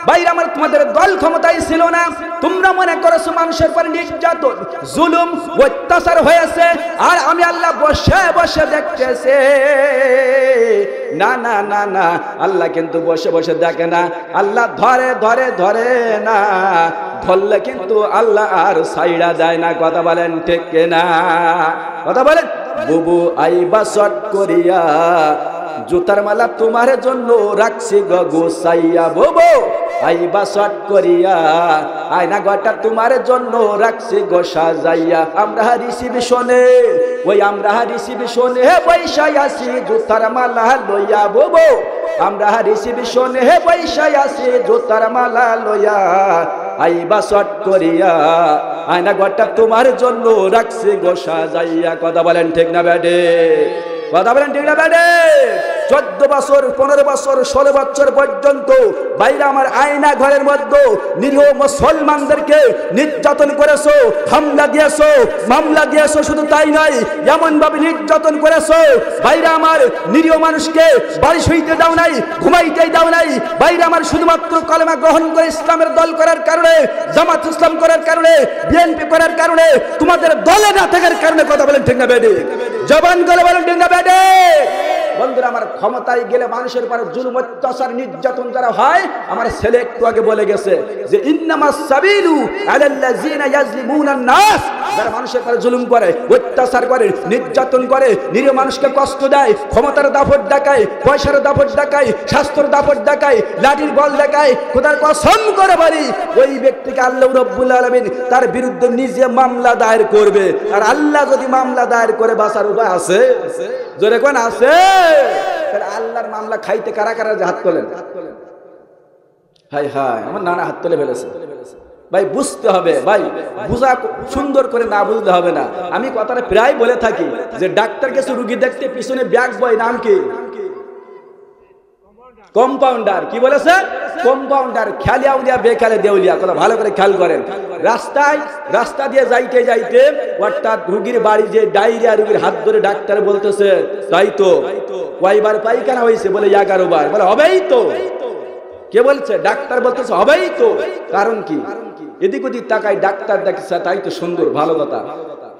ভাইরা আমার, তোমাদের দল ক্ষমতায় ছিল না, তোমরা মনে করেছো মানুষের পর নির্যাতন জুলুম অত্যাচার হয়েছে আর আমি আল্লাহ বসে বসে দেখতেছে। না না না না, আল্লাহ কিন্তু বসে বসে দেখে না, আল্লাহ ধরে ধরে ধরে না, ধরলে কিন্তু আল্লাহ আর সাইডা দেয় না। কথা বলেন ঠিক না? কথা বলেন। বুবু আইবা শট করিয়া, জুতার মালা তোমার জন্য রাখছি গোসাইয়া। বুবু আইবা শট করিয়া, আয়না ঘরটা তোমার জন্য রাখছি গো সাজাইয়া। আমরা রিসিপশনে, ওই আমরা রিসিপশনে বৈশাই আসি জুতার মালা লইয়া। বুবু আমরা রিসিপশনে বৈশাই আসি জুতার মালা লইয়া, আইবা শট করিয়া, আয়না ঘরটা তোমার জন্য রাখছি গো সাজাইয়া। কথা বলেন ঠিক না বেডে? কথা বলেন ঠিক না বেডে? 14 বছর 15 বছর 16 বছর পর্যন্ত বাইরে আমার আয়না ঘরের মধ্যে নিরীহ মুসলমানদেরকে নির্যাতন করেছো, হামলা দিয়েছো, মামলা দিয়েছো। শুধু তাই নয়, এমন ভাবে নির্যাতন করেছো বাইরে আমার নিরীহ মানুষকে বাড়ি শুইতে দাও নাই, ঘুমাইতে দাও নাই। বাইরে আমার শুধুমাত্র কলেমা গ্রহণ করে ইসলামের দল করার কারণে, জামাত ইসলাম করার কারণে, বিএনপি করার কারণে, তোমাদের দলে না থাকার কারণে। কথা বলেন ঠিক না বেডি? জবান গলে বলেন ঠিক না বেডি? বন্ধুরা আমার, ক্ষমতায় গেলে মানুষের উপর জুলুম অত্যাচার নির্যাতন যারা হয়, আমার ছেলে একটু আগে বলে গেছে যে ইন্নামাস সাবিলু আলাল্লাযিনা ইয়াজলিমুনান নাস, যারা মানুষের উপর জুলুম করে, অত্যাচার করে, নির্যাতন করে, নিরীহ মানুষকে কষ্ট দেয়, ক্ষমতার দাপট দেখায়, পয়সার দাপট দেখায়, স্বাস্থ্যের দাপট দেখায়, লাঠির বল দেখায়, খোদার কসম করে বলি ওই ব্যক্তিকে আল্লাহ রাব্বুল আলামিন তার বিরুদ্ধে নিজে মামলা দায়ের করবে। আর আল্লাহ যদি মামলা দায়ের করে বাঁচার উপায় আছে? জোরে কোন আছে? তাহলে আল্লাহর মামলা খাইতে কারা কারা হাত তোলেন? হাই হাই, আমার নানা হাত তুলে ফেলেছে। ভাই বুঝতে হবে, ভাই বুঝা সুন্দর করে না বুঝতে হবে না। আমি কথাটা প্রায় বলে থাকি যে ডাক্তার কাছে রুগী দেখতে পিছনে ব্যাগ বয়, নাম কি? কম্পাউন্ডার। কি বলেছে? কম্পাউন্ডার। খেলে আউলিয়া বেখালে দেউলিয়া। কথা ভালো করে খেয়াল করেন। রাস্তা দিয়ে যাইতে যাইতে অর্থাৎ রুগীর বাড়ি যে ডায়রিয়া, রুগীর হাত ধরে ডাক্তার বলতেছে তাই তো কয়বার পায়খানা হয়েছে? বলে 11 বার। বলে হবেই তো। কে বলছে? ডাক্তার বলতেছে হবেই তো। কারণ কি? এদিক ওদিক তাকায় ডাক্তার দেখছে তাই তো সুন্দর, ভালো কথা।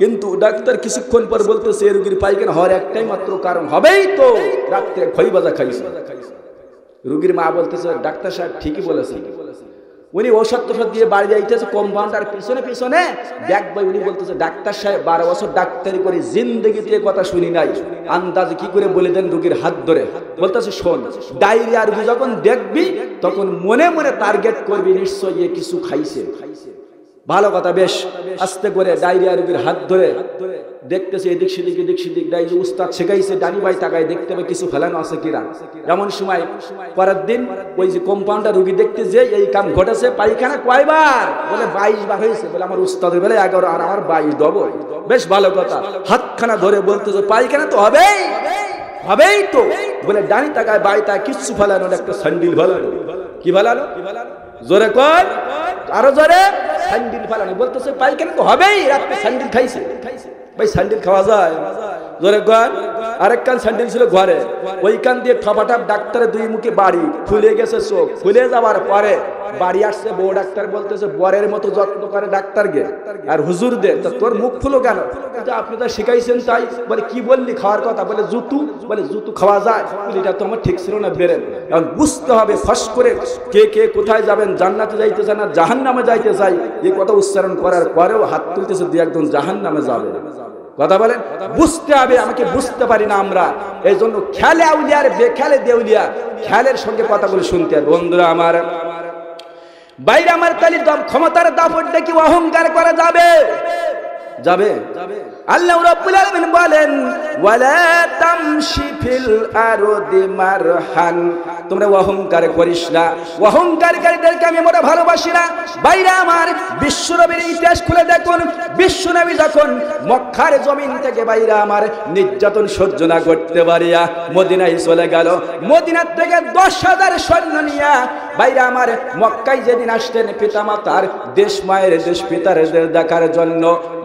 কিন্তু ডাক্তার কিছুক্ষণ পর বলতেছে রুগীর পায়খানা হওয়ার একটাই মাত্র কারণ, হবেই তো রাত্রে খই ভাজা খাইছে। রুগীর মা বলতেছে ডাক্তার সাহেব ঠিকই বলেছেন। উনি ওষুধ টষুধ দিয়ে বাড়ি যাইতেছে, কম্পাউন্ডার পিছনে পিছনে ব্যাগ বই। উনি বলতেছে ডাক্তার সাহেব 12 বছর ডাক্তারি করে জিন্দগিতে কথা শুনি নাই, আন্দাজে কি করে বলে দেন রুগীর হাত ধরে। বলতেছে শোন, ডায়রিয়া রুগী যখন দেখবি তখন মনে মনে টার্গেট করবি নিশ্চয়ই এ কিছু খাইছে। ভালো কথা। বেশ আস্তে করে ডায়রিয়া রুগীর হাত ধরে দেখতেছে এদিক সেদিক এদিক সেদিক। ডাইজি উস্তাদ শেখাইছে ডানি ভাই তাকায় দেখতে হবে কিছু ফেলানো আছে কিনা। এমন সময় পরের দিন ওই যে কম্পাউন্ডার রুগী দেখতে যে এই কাম ঘটেছে, পায়খানা কয়বার? বলে 22 বার হয়েছে। বলে আমার উস্তাদের বেলা 11 আর আমার 22 ডবল। বেশ ভালো কথা। হাতখানা ধরে বলতেছে পায়খানা তো হবেই, হবেই তো। বলে ডানি তাকায় বাই তাকায় কিচ্ছু ফেলানো, একটা স্যান্ডেল ফেলানো। কি ফেলানো? জোরে কর, আরো জোরে। স্যান্ডেল ফেলানো। বলতেছে পায়খানা তো হবেই, রাত্রে স্যান্ডেল খাইছে। ভাই স্যান্ডেল খাওয়া যায়? জোরে কর। আরেক কান স্যান্ডেল ছিল ঘরে, ওই কান দিয়ে ঠপাঠাপ ডাক্তারের দুই মুখে বাড়ি, ফুলে গেছে চোখ। ফুলে যাওয়ার পরে বাড়ি আসছে বউ ডাক্তার, বলতেছে বরের মতো যত্ন করে ডাক্তারকে আর হুজুর দে, তোর মুখ ফুলো কেন? আপনি তো শিখাইছেন তাই। বলে কি বললি খাওয়ার কথা? বলে জুতু। বলে জুতু খাওয়া যায়? বলে এটা তো আমার ঠিক ছিল না, বেরেন। এখন বুঝতে হবে ফস করে কে কে কোথায় যাবেন, জান্নাতে যাইতে চায় না জাহান্নামে যাইতে চাই, এই কথা উচ্চারণ করার পরেও হাত তুলতেছে দুই একজন জাহান্নামে যাবে। কথা বলেন, বুঝতে হবে। আমাকে বুঝতে পারি না আমরা, এই জন্য খেলে আউলিয়ার বেখেলে দেউলিয়া, খেলের সঙ্গে কথাগুলো শুনতে হবে। বন্ধুরা আমার, বাইরে আমার তালি ক্ষমতার দাপট দেখি অহংকার করা যাবে? যাবে? আল্লাহ রাব্বুল আলামিন বলেন ওয়ালা তামশি ফিল আরদি মারহান, তোমরা অহংকার করিস না। অহংকারীদেরকে আমি মোটা ভালোবাসি না। বাইরে আমার বিশ্বনবীর ইতিহাস খুলে দেখুন, বিশ্বনবী যখন মক্কার জমিন থেকে বাইরে আমার নির্যাতন সহ্য না করতে পারিয়া মদিনায় চলে গেল, মদিনার থেকে 10,000 সৈন্য নিয়ে বাইরে আমার মক্কায় যেদিন আসতেন পিতা মাতার দেশ মায়ের দেশ পিতার দেখার জন্য,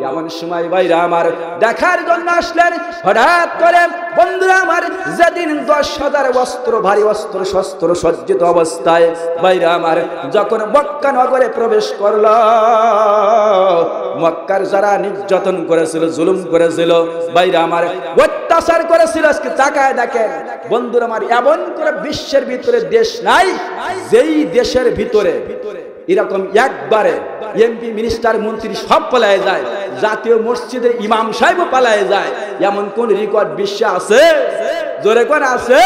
এমন সময় বাইরে আমার দেখার জন্য আসলেন। হঠাৎ করে বন্ধুরা আমার যেদিন 10,000 অস্ত্র ভারী অস্ত্র শস্ত্র সজ্জিত অবস্থায় বাইরে আমার যখন মক্কা নগরে প্রবেশ করল, মক্কার যারা নির্যাতন করেছিল জুলুম করেছিল বাইরে আমার অত্যাচার করেছিল, আজকে তাকায় দেখেন বন্ধুরা আমার এমন করে বিশ্বের ভিতরে দেশ নাই যেই দেশের ভিতরে এরকম একবারে এমপি মিনিস্টার মন্ত্রী সব পালায় যায়, জাতীয় মসজিদের ইমাম সাহেবও পালায় যায়, এমন কোন রেকর্ড বিশ্বে আছে? জোরে কোন আছে?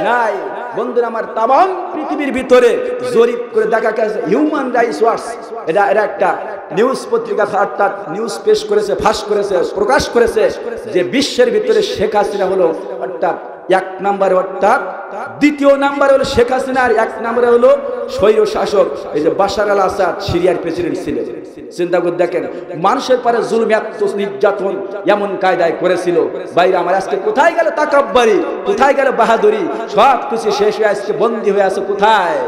নাই। বন্ধুরা আমার তামাম পৃথিবীর ভিতরে জরিপ করে দেখা গেছে হিউম্যান রাইটস ওয়াচ এটা একটা নিউজ পত্রিকা অর্থাৎ নিউজ পেশ করেছে, ফাঁস করেছে, প্রকাশ করেছে যে বিশ্বের ভিতরে শেখ হাসিনা হলো অর্থাৎ 1 নম্বর, অর্থাৎ 2য় নাম্বার হলো শেখ হাসিনা, আর 1 নম্বরে হলো স্বৈর শাসক এই যে বাশার আল আসাদ সিরিয়ার প্রেসিডেন্ট ছিলেন। চিন্তা করে দেখেন মানুষের পরে জুলুম এত নির্যাতন এমন কায়দায় করেছিল। বাইরে আমার আজকে কোথায় গেল তাকাব্বুরি, কোথায় গেল বাহাদুরি, সব কিছু শেষ হয়ে আজকে বন্দী হয়ে আছে। কোথায়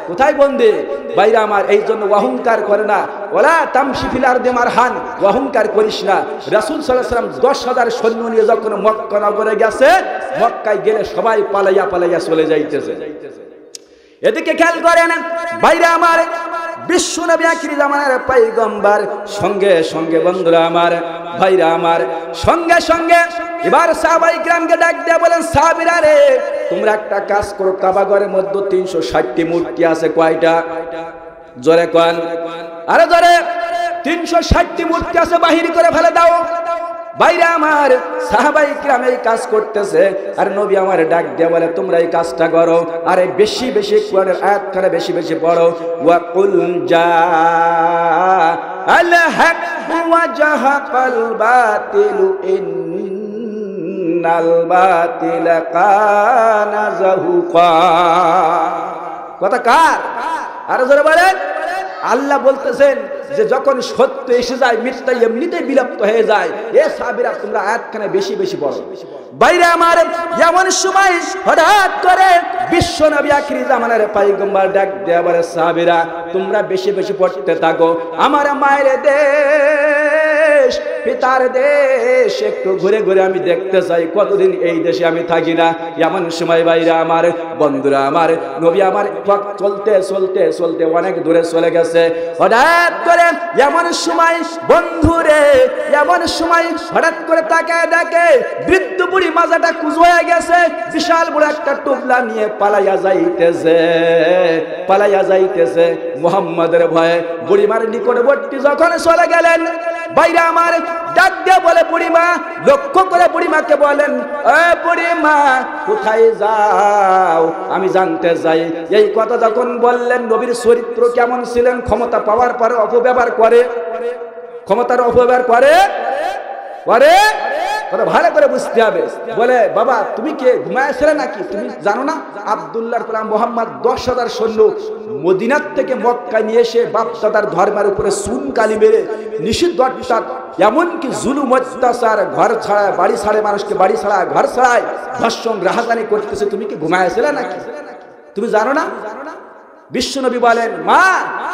কোথায় বন্দী? বাইরে আমার এই জন্য অহংকার করে না, ওলা তামশি ফিল আরদি মারহান, অহংকার করিস না। রাসূল সাল্লাল্লাহু আলাইহি ওয়াসাল্লাম 10,000 সৈন্য নিয়ে যখন মক্কা নগরে গেছে, মক্কায় গেলে সবাই পালাইয়া পালাইয়া চলে যাইতেছে। এদিকে খেয়াল করেন বাইরে আমার বিশ্ব নবী আখির জামানার পয়গম্বর সঙ্গে সঙ্গে বন্ধুরা আমার ভাইরা আমার সঙ্গে সঙ্গে এবার সাহাবায়ে কিরামকে ডাক দিয়ে বলেন, সাহাবীরা রে তোমরা একটা কাজ করো, কাবা ঘরের মধ্যে 360টি মূর্তি আছে, কয়টা? জোরে কোন, আরে জোরে। 360টি মূর্তি আছে, বাহির করে ফেলে দাও। বাইরে আমার সাহাবায়ে কিরাম এই কাজ করতেছে, আর নবী আমার ডাক দিয়ে বলে তোমরা এই কাজটা করো, আরে বেশি বেশি কোরআনের আয়াতখানা বেশি বেশি পড়ো। ওয়া কুল জা আল হক ওয়া জাহাকাল বাতিল ইন্নাল বাতিলা কানা যাহুকা। কথা কার? আরে জোরে বলেন। আল্লাহ বলতেছেন যে যখন সত্য এসে যায় মিথ্যা এমনিতেই বিলুপ্ত হয়ে যায়। এ সাহাবীরা তোমরা আয়াতখানা বেশি বেশি পড়ো। বাইরে আমার এমন সময় হঠাৎ করে বিশ্ব নবী আখির জামানার পয়গম্বর ডাক দেয়া বলে, সাহাবীরা তোমরা বেশি বেশি পড়তে থাকো, আমার মায়ের দেশ পিতার দেশ একটু ঘুরে ঘুরে আমি দেখতে চাই, কতদিন এই দেশে আমি থাকি না। এমন সময় বাইরে আমার বন্ধুরা আমার নবী আমার চলতে চলতে চলতে অনেক দূরে চলে গেছে। হঠাৎ করে এমন সময় বন্ধুরে এমন সময় হঠাৎ করে তাকায় দেখে বৃদ্ধ বুড়ি মাজাটা কুজ হয়ে গেছে, বিশাল বড় একটা টুকলা নিয়ে পালাইয়া যাইতেছে মুহাম্মাদের ভয়ে। বুড়িমার নিকটবর্তী যখন চলে গেলেন বাইরে আমার ডাক দিয়ে বলে বুড়িমা, লক্ষ্য করে বুড়িমাকে বলেন, এ বুড়িমা কোথায় যাও, আমি জানতে চাই। এই কথা যখন বললেন নবীর চরিত্র কেমন ছিলেন, ক্ষমতা পাওয়ার পরে অপব্যবহার করে, ক্ষমতার অপব্যবহার করে কথা ভালো করে বুঝতে হবে। বলে বাবা তুমি কে ঘুমাইছিলে নাকি, তুমি জানো না আব্দুল্লাহর গোলাম মুহাম্মদ 10,000 সৈন্য মদিনার থেকে মক্কায় নিয়ে এসে বাপ দাদার ধর্মের উপরে চুন কালি মেরে নিষিদ্ধ অর্থাৎ এমনকি জুলুম অত্যাচার, ঘর ছাড়া বাড়ি ছাড়ে, মানুষকে বাড়ি ছাড়া ঘর ছাড়ায় ধর্ষণ রাহাজানি করতেছে, তুমি কি ঘুমাইছিলে নাকি, তুমি জানো না? বিশ্বনবী বলেন, মা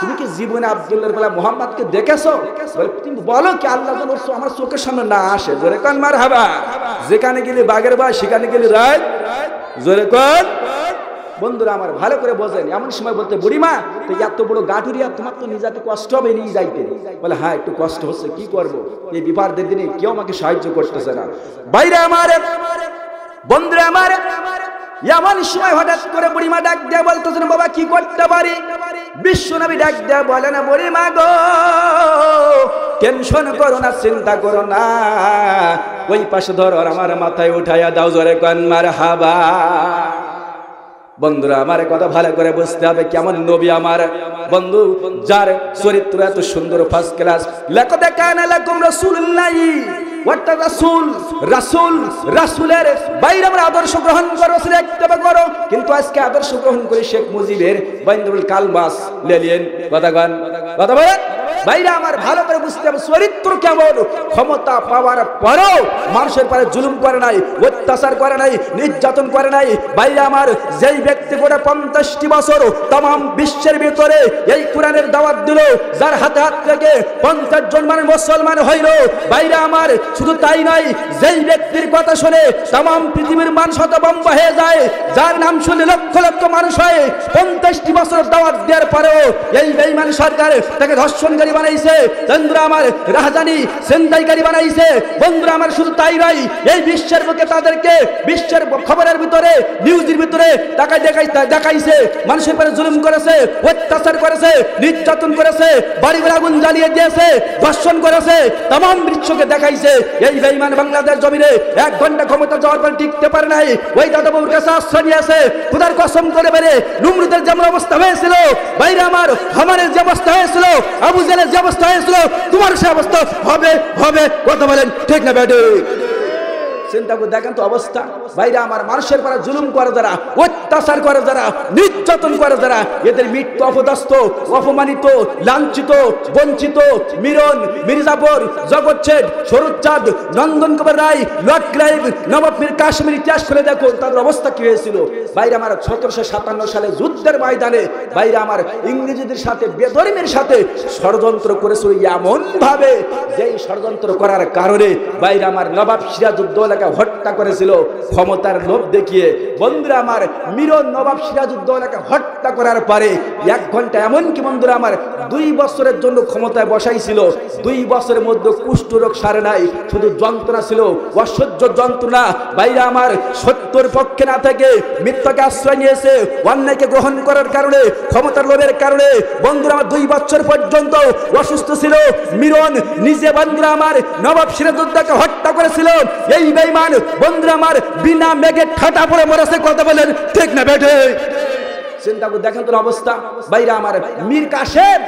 তুমি কি জীবনে আব্দুল্লাহর গোলাম মুহাম্মদকে দেখেছো? বলে তুমি বলো কি, আল্লাহ আমার চোখের সামনে না আসে। জোরে কান মারহাবা। যেখানে গেলে বাগের বাস, সেখানে গেলে রাত। জোরে কান। বন্ধুরা আমার ভালো করে বোঝেন। এমন সময় বলতে, বুড়িমা তো এত বড় গাঠুরিয়া, তোমার তো নিজে কষ্ট হবে নিয়ে যাইতে। বলে হ্যাঁ একটু কষ্ট হচ্ছে, কি করবো, এই বিপদের দিনে কেউ আমাকে সাহায্য করতেছে না। বাইরে আমার বন্ধুরা আমার এমন সময় হঠাৎ করে বুড়িমা ডাক দেয়া বলতেছেন, বাবা কি করতে পারি? বিশ্বনবী ডাক দেয়া বলে না, বুড়িমা গো টেনশন করো না, চিন্তা করো না, ওই পাশে ধরো আমার মাথায় উঠাইয়া দাও। জোরে কান মারহাবা। বন্ধুরা আমার কথা ভালো করে বুঝতে হবে, কেমন নবী আমার বন্ধু, যার চরিত্র এত সুন্দর ফার্স্ট ক্লাস। লাকাদ কানা লাকুম রাসূলুল্লাহি অর্থাৎ রাসূলের বাইরে আমরা আদর্শ গ্রহণ করো, রাসূলের ইত্তেবা করো। কিন্তু আজকে আদর্শ গ্রহণ করে শেখ মুজিবের বাইন্দুল কালমাস লেলিয়েন। কথা বলেন ভাইরা আমার ভালো করে বুঝতে হবে চরিত্র কেমন। ক্ষমতা পাওয়ার পরেও মানুষের পরে জুলুম করে নাই, অত্যাচার করে নাই, নির্যাতন করে নাই। ভাইরা আমার যেই ব্যক্তি করে 50টি বছর तमाम বিশ্বের ভিতরে এই কোরআনের দাওয়াত দিল, যার হাতে হাত থেকে 50 জন মানুষ মুসলমান হইল। ভাইরা আমার শুধু তাই নয়, যেই ব্যক্তির কথা শুনে तमाम পৃথিবীর মানুষ হতভম্ব হয়ে যায়, যার নাম শুনে লক্ষ লক্ষ মানুষ হয়, 50টি বছর দাওয়াত দেওয়ার পরেও এই বেঈমান সরকার তাকে ধর্ষণকারী বানাইছে, বন্ধুরা আমার রাহাজানি ছিনতাইকারী বানাইছে। বন্ধুরা আমার শুধু তাই নয়, এই বিশ্বের বুকে তাদেরকে বিশ্বের খবরের ভিতরে নিউজের ভিতরে টাকা দেখাইছে, মানুষের উপরে জুলুম করেছে, অত্যাচার করেছে, নির্যাতন করেছে, বাড়িঘর আগুন জ্বালিয়ে দিয়েছে, ধর্ষণ করেছে, तमाम বিশ্বকে দেখাইছে। এই বেঈমান বাংলাদেশ জমিনে 1 ঘন্টা ক্ষমতা যাওয়ার পর টিকতে পারে নাই, ওই দাদাবাবুর কাছে আশ্রয় নিয়েছে। খোদার কসম করে বেরে নমরুদের যেমন অবস্থা হয়েছিল, বাইরে আমার হামানের যে অবস্থা হয়েছিল, আবু জেলের যে অবস্থা হয়েছিল, তোমার সে অবস্থা হবে হবে। কথা বলেন ঠিক না বেটে? চিন্তা করে দেখেন তো অবস্থা। ভাইরা আমার মানুষের পরে জুলুম করে যারা, অত্যাচার করে যারা, নির্যাতন করে যারা, এদের মৃত্যু অপদস্থ, অপমানিত, লাঞ্ছিত, বঞ্চিত মিরন, মির্জাপুর, জগৎছেদ, শরৎচাঁদ, নন্দন কুমার রায়, লর্ড ক্লাইভ, নবাব মীর কাশ্মীর ইতিহাস খুলে দেখুন তাদের অবস্থা কি হয়েছিল। ভাইরা আমার 1757 সালে যুদ্ধের ময়দানে ভাইরা আমার ইংরেজদের সাথে বেধর্মীর সাথে ষড়যন্ত্র করেছিল এমন ভাবে, যেই ষড়যন্ত্র করার কারণে ভাইরা আমার নবাব সিরাজউদ্দৌলাকে হত্যা করেছিল ক্ষমতার লোভ দেখিয়ে। বন্ধুরা আমার মিরন নবাব সিরাজউদ্দৌলাকে হত্যা করার পরে 1 ঘন্টা এমনকি বন্ধুরা আমার 2 বছরের জন্য ক্ষমতায় বসাইছিল। 2 বছরের মধ্যে কুষ্ঠরোগ সারে নাই, শুধু যন্ত্রণা ছিল, অসহ্য যন্ত্রণা। ভাইরা আমার সত্যের পক্ষে না থেকে মিথ্যাকে আশ্রয় নিয়েছে, অন্যায়কে গ্রহণ করার কারণে, ক্ষমতার লোভের কারণে বন্ধুরা আমার 2 বছর পর্যন্ত অসুস্থ ছিল মিরন নিজে। বন্ধুরা আমার নবাব সিরাজউদ্দৌলাকে হত্যা করেছিল এই বেঈমান বন্ধুরা আমার বিনা মেঘে ঠাটা পড়ে মরেছে। কথা বলেন ঠিক না বেটে? চিন্তা করে দেখেন তো অবস্থা। ভাইরা আমার মীর কাসেম,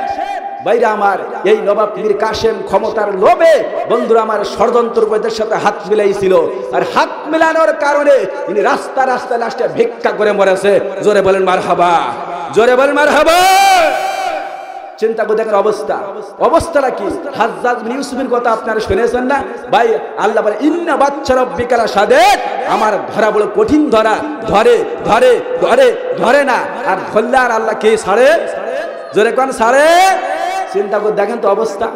ভাইরা আমার এই নবাব মীর কাসেম ক্ষমতার লোভে বন্ধুরা আমার ষড়যন্ত্রকারীদের সাথে হাত মিলাইছিল, আর হাত মেলানোর কারণে তিনি রাস্তা রাস্তা লাস্টে ভিক্ষা করে মরেছে। জোরে বলেন মারহাবা, জোরে বলেন মারহাবা। চিন্তা করে দেখেন অবস্থা। অবস্থাটা কি? হাজ্জাজ বিন ইউসুফের কথা আপনারা শুনেছেন না ভাই? আল্লাহ বলে ইন্না বাচ্চা রব্বিকা লাশাদীদ, আমার ধরা বড় কঠিন, ধরা ধরে ধরে ধরে ধরে না, আর ধরলে আর আল্লাহ কে ছাড়ে? জোরে কোন ছাড়ে? চিন্তা করে দেখেন তো অবস্থা।